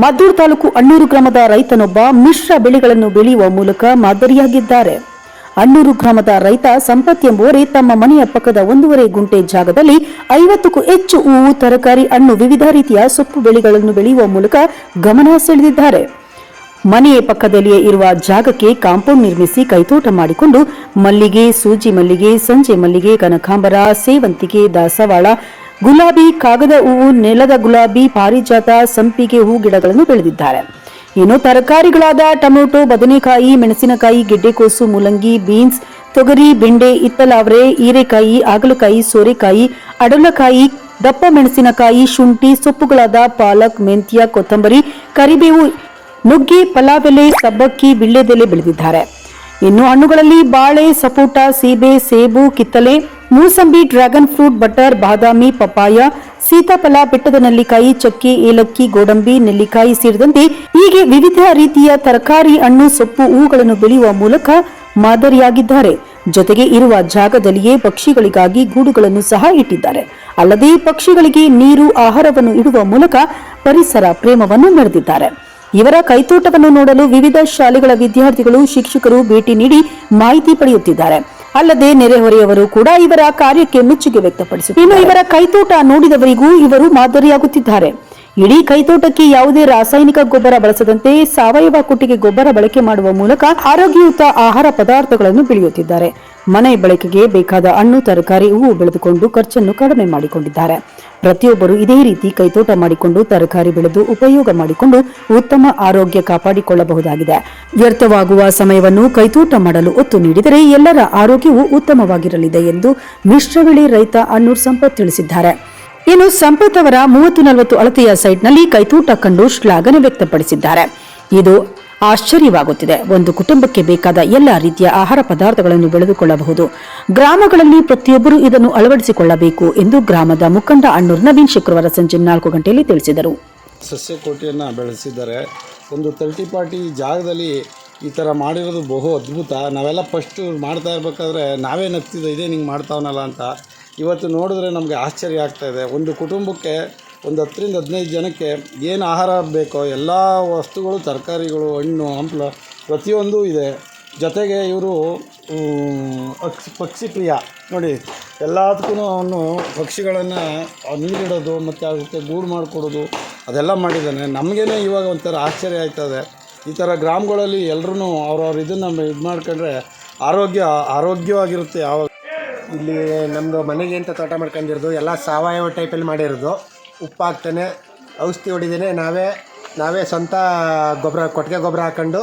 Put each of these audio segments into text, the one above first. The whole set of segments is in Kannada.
ಮದ್ದೂರು ತಾಲೂಕು ಅಣ್ಣೂರು ಗ್ರಾಮದ ರೈತನೊಬ್ಬ ಮಿಶ್ರ ಬೆಳೆಗಳನ್ನು ಬೆಳೆಯುವ ಮೂಲಕ ಮಾದರಿಯಾಗಿದ್ದಾರೆ. ಅಣ್ಣೂರು ಗ್ರಾಮದ ರೈತ ಸಂಪತ್ ಎಂಬುವರೇ ತಮ್ಮ ಮನೆಯ ಪಕ್ಕದ 1.5 ಗುಂಟೆ ಜಾಗದಲ್ಲಿ 50ಕ್ಕೂ ಹೆಚ್ಚು ಹೂವು, ತರಕಾರಿ, ಹಣ್ಣು, ವಿವಿಧ ರೀತಿಯ ಸೊಪ್ಪು ಬೆಳೆಗಳನ್ನು ಬೆಳೆಯುವ ಮೂಲಕ ಗಮನ ಸೆಳೆದಿದ್ದಾರೆ. ಮನೆಯ ಪಕ್ಕದಲ್ಲಿಯೇ ಇರುವ ಜಾಗಕ್ಕೆ ಕಾಂಪೌಂಡ್ ನಿರ್ಮಿಸಿ ಕೈತೋಟ ಮಾಡಿಕೊಂಡು ಮಲ್ಲಿಗೆ, ಸೂಜಿ ಮಲ್ಲಿಗೆ, ಸಂಜೆ ಮಲ್ಲಿಗೆ, ಕನಕಾಂಬರ, ಸೇವಂತಿಗೆ, ದಾಸವಾಳ, ಗುಲಾಬಿ, ಕಾಗದ ಹೂವು, ನೆಲದ ಗುಲಾಬಿ, ಪಾರಿಜಾತ, ಸಂಪಿಗೆ ಹೂ ಗಿಡಗಳನ್ನು ಬೆಳೆದಿದ್ದಾರೆ. ಇನ್ನು ತರಕಾರಿಗಳಾದ ಟೊಮೆಟೊ, ಬದನೆಕಾಯಿ, ಮೆಣಸಿನಕಾಯಿ, ಗೆಡ್ಡೆಕೋಸು, ಮೂಲಂಗಿ, ಬೀನ್ಸ್, ತೊಗರಿ, ಬೆಂಡೆ, ಹಿತ್ತಲಾವರೆ, ಹೀರೆಕಾಯಿ, ಹಾಗಲಕಾಯಿ, ಸೋರೆಕಾಯಿ, ಅಡಲಕಾಯಿ, ದಪ್ಪ ಮೆಣಸಿನಕಾಯಿ, ಶುಂಠಿ, ಸೊಪ್ಪುಗಳಾದ ಪಾಲಕ್, ಮೆಂತ್ಯ, ಕೊತ್ತಂಬರಿ, ಕರಿಬೇವು, ನುಗ್ಗೆ, ಪಲಾವೆಲೆ, ಸಬ್ಬಕ್ಕಿ, ವಿಳ್ಯದೆಲೆ ಬೆಳೆದಿದ್ದಾರೆ. ಇನ್ನು ಹಣ್ಣುಗಳಲ್ಲಿ ಬಾಳೆ, ಸಪೋಟ, ಸೀಬೆ, ಸೇಬು, ಕಿತ್ತಲೆ, ಮೂಸಂಬಿ, ಡ್ರ್ಯಾಗನ್ ಫ್ರೂಟ್, ಬಟರ್, ಬಾದಾಮಿ, ಪಪಾಯ, ಸೀತಾಫಲ, ಬೆಟ್ಟದ ನೆಲ್ಲಿಕಾಯಿ, ಚಕ್ಕೆ, ಏಲಕ್ಕಿ, ಗೋಡಂಬಿ, ನೆಲ್ಲಿಕಾಯಿ ಸೇರಿದಂತೆ ಹೀಗೆ ವಿವಿಧ ರೀತಿಯ ತರಕಾರಿ, ಹಣ್ಣು, ಸೊಪ್ಪು, ಹೂಗಳನ್ನು ಬೆಳೆಯುವ ಮೂಲಕ ಮಾದರಿಯಾಗಿದ್ದಾರೆ. ಜೊತೆಗೆ ಇರುವ ಜಾಗದಲ್ಲಿಯೇ ಪಕ್ಷಿಗಳಿಗಾಗಿ ಗೂಡುಗಳನ್ನು ಸಹ ಇಟ್ಟಿದ್ದಾರೆ. ಅಲ್ಲದೆ ಪಕ್ಷಿಗಳಿಗೆ ನೀರು, ಆಹಾರವನ್ನು ಇಡುವ ಮೂಲಕ ಪರಿಸರ ಪ್ರೇಮವನ್ನು ಮೆರೆದಿದ್ದಾರೆ. ಇವರ ಕೈತೋಟವನ್ನು ನೋಡಲು ವಿವಿಧ ಶಾಲೆಗಳ ವಿದ್ಯಾರ್ಥಿಗಳು, ಶಿಕ್ಷಕರು ಭೇಟಿ ನೀಡಿ ಮಾಹಿತಿ ಪಡೆಯುತ್ತಿದ್ದಾರೆ. ಅಲ್ಲದೆ ನೆರೆಹೊರೆಯವರು ಕೂಡ ಇವರ ಕಾರ್ಯಕ್ಕೆ ಮೆಚ್ಚುಗೆ ವ್ಯಕ್ತಪಡಿಸುತ್ತಾರೆ. ಇನ್ನು ಇವರ ಕೈತೋಟ ನೋಡಿದವರಿಗೂ ಇವರು ಮಾದರಿಯಾಗುತ್ತಿದ್ದಾರೆ. ಇಡೀ ಕೈತೋಟಕ್ಕೆ ಯಾವುದೇ ರಾಸಾಯನಿಕ ಗೊಬ್ಬರ ಬಳಸದಂತೆ ಸಾವಯವ ಕೊಟ್ಟಿಗೆ ಗೊಬ್ಬರ ಬಳಕೆ ಮಾಡುವ ಮೂಲಕ ಆರೋಗ್ಯಯುತ ಆಹಾರ ಪದಾರ್ಥಗಳನ್ನು ಬೆಳೆಯುತ್ತಿದ್ದಾರೆ. ಮನೆ ಬಳಕೆಗೆ ಬೇಕಾದ ಹಣ್ಣು, ತರಕಾರಿ, ಹೂವು ಬೆಳೆದುಕೊಂಡು ಖರ್ಚನ್ನು ಕಡಿಮೆ ಮಾಡಿಕೊಂಡಿದ್ದಾರೆ. ಪ್ರತಿಯೊಬ್ಬರು ಇದೇ ರೀತಿ ಕೈತೋಟ ಮಾಡಿಕೊಂಡು ತರಕಾರಿ ಬೆಳೆದು ಉಪಯೋಗ ಮಾಡಿಕೊಂಡು ಉತ್ತಮ ಆರೋಗ್ಯ ಕಾಪಾಡಿಕೊಳ್ಳಬಹುದಾಗಿದೆ. ವ್ಯರ್ಥವಾಗುವ ಸಮಯವನ್ನು ಕೈತೋಟ ಮಾಡಲು ಒತ್ತು ನೀಡಿದರೆ ಎಲ್ಲರ ಆರೋಗ್ಯವು ಉತ್ತಮವಾಗಿರಲಿದೆ ಎಂದು ಮಿಶ್ರಬೆಳೆ ರೈತ ಅಣ್ಣೂರು ಸಂಪತ್ ತಿಳಿಸಿದ್ದಾರೆ. ಇನ್ನು ಸಂಪತ್ ಅವರ 30-40 ಅಳತೆಯ ಸೈಟ್ನಲ್ಲಿ ಕೈತೋಟ ಕಂಡು ಶ್ಲಾಘನೆ ವ್ಯಕ್ತಪಡಿಸಿದ್ದಾರೆ. ಇದು ಆಶ್ಚರ್ಯವಾಗುತ್ತಿದೆ. ಒಂದು ಕುಟುಂಬಕ್ಕೆ ಬೇಕಾದ ಎಲ್ಲ ರೀತಿಯ ಆಹಾರ ಪದಾರ್ಥಗಳನ್ನು ಬೆಳೆದುಕೊಳ್ಳಬಹುದು. ಗ್ರಾಮಗಳಲ್ಲಿ ಪ್ರತಿಯೊಬ್ಬರು ಇದನ್ನು ಅಳವಡಿಸಿಕೊಳ್ಳಬೇಕು ಎಂದು ಗ್ರಾಮದ ಮುಖಂಡ ಅಣ್ಣೂರು ನವೀನ್ ಶುಕ್ರವಾರ ಸಂಜೆ 4 ಗಂಟೆಯಲ್ಲಿ ತಿಳಿಸಿದರು. ಸಸ್ಯಕೋಟೆಯನ್ನು ಬೆಳೆಸಿದ್ದಾರೆ. ಒಂದು 30-40 ಜಾಗದಲ್ಲಿ ಈ ಥರ ಮಾಡಿರೋದು ಬಹು ಅದ್ಭುತ. ನಾವೆಲ್ಲ ಫಸ್ಟು ಮಾಡ್ತಾ ಇರಬೇಕಾದ್ರೆ ನಾವೇ ನಗ್ತಿದ್ದೆ, ಇದೇ ಹಿಂಗೆ ಮಾಡ್ತಾವನಲ್ಲ ಅಂತ. ಇವತ್ತು ನೋಡಿದ್ರೆ ನಮಗೆ ಆಶ್ಚರ್ಯ ಆಗ್ತಾಯಿದೆ. ಒಂದು ಕುಟುಂಬಕ್ಕೆ ಒಂದು 10-15 ಜನಕ್ಕೆ ಏನು ಆಹಾರ ಬೇಕೋ ಎಲ್ಲ ವಸ್ತುಗಳು, ತರಕಾರಿಗಳು, ಹಣ್ಣು, ಹಂಪಲ ಪ್ರತಿಯೊಂದು ಇದೆ. ಜೊತೆಗೆ ಇವರು ಪಕ್ಷಿ ಪ್ರಿಯ ನೋಡಿ. ಎಲ್ಲದಕ್ಕೂ ಅವನು ಪಕ್ಷಿಗಳನ್ನು ನೀರಿಡೋದು ಮತ್ತು ಅದಕ್ಕೆ ಗೂಡು ಮಾಡಿಕೊಡೋದು ಅದೆಲ್ಲ ಮಾಡಿದ್ದಾನೆ. ನಮಗೇ ಇವಾಗ ಒಂಥರ ಆಶ್ಚರ್ಯ ಆಯ್ತದೆ. ಈ ಥರ ಗ್ರಾಮಗಳಲ್ಲಿ ಎಲ್ಲರೂ ಅವ್ರವ್ರ ಇದನ್ನು ಇದು ಮಾಡ್ಕೊಂಡ್ರೆ ಆರೋಗ್ಯವಾಗಿರುತ್ತೆ. ಯಾವಾಗ ಇಲ್ಲಿ ನಮ್ಮದು ಮನೆಗೆ ಅಂತ ತೋಟ ಮಾಡ್ಕೊಂಡಿರೋದು ಎಲ್ಲ ಸಾವಯವ ಟೈಪಲ್ಲಿ ಮಾಡಿರೋದು. ಉಪ್ಪು ಹಾಕ್ತಾನೆ, ಔಷಧಿ ಹೊಡಿದೇನೆ, ನಾವೇ ಸ್ವಂತ ಕೊಟ್ಟಿಗೆ ಗೊಬ್ಬರ ಹಾಕ್ಕೊಂಡು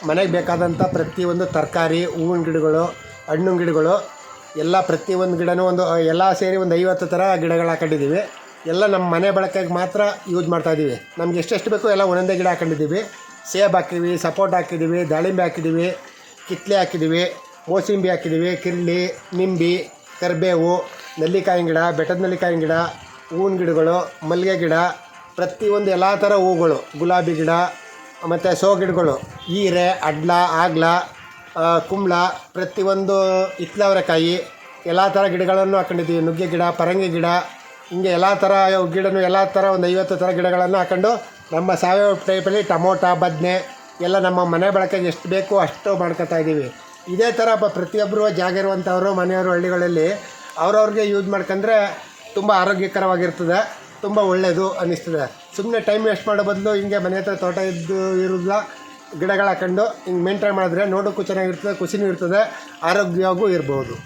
ಮನೆಗೆ ಬೇಕಾದಂಥ ಪ್ರತಿಯೊಂದು ತರಕಾರಿ, ಹೂವಿನ ಗಿಡಗಳು, ಹಣ್ಣಿನ ಗಿಡಗಳು ಎಲ್ಲ ಪ್ರತಿಯೊಂದು ಗಿಡನೂ ಎಲ್ಲ ಸೇರಿ ಒಂದು 50 ಥರ ಗಿಡಗಳು ಹಾಕೊಂಡಿದ್ದೀವಿ. ಎಲ್ಲ ನಮ್ಮ ಮನೆ ಬಳಕೆಗೆ ಮಾತ್ರ ಯೂಸ್ ಮಾಡ್ತಾಯಿದ್ದೀವಿ. ನಮ್ಗೆ ಎಷ್ಟೆಷ್ಟು ಬೇಕೋ ಎಲ್ಲ ಒಂದೊಂದೇ ಗಿಡ ಹಾಕೊಂಡಿದ್ದೀವಿ. ಸೇಬು ಹಾಕಿದ್ದೀವಿ, ಸಪೋಟ ಹಾಕಿದ್ದೀವಿ, ದಾಳಿಂಬೆ ಹಾಕಿದ್ದೀವಿ, ಕಿತ್ತಲೆ ಹಾಕಿದ್ದೀವಿ, ಮೋಸಂಬಿ ಹಾಕಿದ್ದೀವಿ, ಕಿರ್ಲಿ, ನಿಂಬೆ, ಕರಿಬೇವು, ನೆಲ್ಲಿಕಾಯಿ ಗಿಡ, ಬೆಟ್ಟದ ನೆಲ್ಲಿಕಾಯಿ ಗಿಡ, ಹೂವಿನ ಗಿಡಗಳು, ಮಲ್ಲಿಗೆ ಗಿಡ, ಪ್ರತಿಯೊಂದು ಎಲ್ಲ ಥರ ಹೂಗಳು, ಗುಲಾಬಿ ಗಿಡ ಮತ್ತು ಸೋ ಗಿಡಗಳು, ಹೀರೆ, ಅಡ್ಲ, ಆಗ್ಲ, ಕುಂಬಳ, ಪ್ರತಿಯೊಂದು ಹಿತ್ತಲವರೆಕಾಯಿ ಎಲ್ಲ ಥರ ಗಿಡಗಳನ್ನು ಹಾಕೊಂಡಿದ್ದೀವಿ. ನುಗ್ಗೆ ಗಿಡ, ಪರಂಗಿ ಗಿಡ, ಹಿಂಗೆ ಎಲ್ಲ ಥರ ಗಿಡನೂ ಎಲ್ಲ ಥರ ಒಂದು 50 ಥರ ಗಿಡಗಳನ್ನು ಹಾಕೊಂಡು ನಮ್ಮ ಸಾವಯವ ಟೈಪಲ್ಲಿ ಟೊಮೊಟೊ, ಬದನೆ ಎಲ್ಲ ನಮ್ಮ ಮನೆ ಬಳಕೆಗೆ ಎಷ್ಟು ಬೇಕು ಅಷ್ಟು ಮಾಡ್ಕೊತಾ ಇದ್ದೀವಿ. ಇದೇ ಥರ ಪ್ರತಿಯೊಬ್ಬರು ಜಾಗ ಇರುವಂಥವರು ಮನೆಯವರು ಹಳ್ಳಿಗಳಲ್ಲಿ ಅವ್ರವ್ರಿಗೆ ಯೂಸ್ ಮಾಡ್ಕೊಂಡ್ರೆ ತುಂಬ ಆರೋಗ್ಯಕರವಾಗಿರ್ತದೆ, ತುಂಬ ಒಳ್ಳೆಯದು ಅನ್ನಿಸ್ತದೆ. ಸುಮ್ಮನೆ ಟೈಮ್ ವೇಸ್ಟ್ ಮಾಡೋ ಬದಲು ಹಿಂಗೆ ಮನೆ ಹತ್ರ ತೋಟ ಇರೋದಿಲ್ಲ, ಗಿಡಗಳು ಹಾಕೊಂಡು ಹಿಂಗೆ ಮೇಂಟೈನ್ ಮಾಡಿದ್ರೆ ನೋಡೋಕ್ಕೂ ಚೆನ್ನಾಗಿರ್ತದೆ, ಖುಷಿನೂ ಇರ್ತದೆ, ಆರೋಗ್ಯವಾಗೂ ಇರ್ಬೋದು.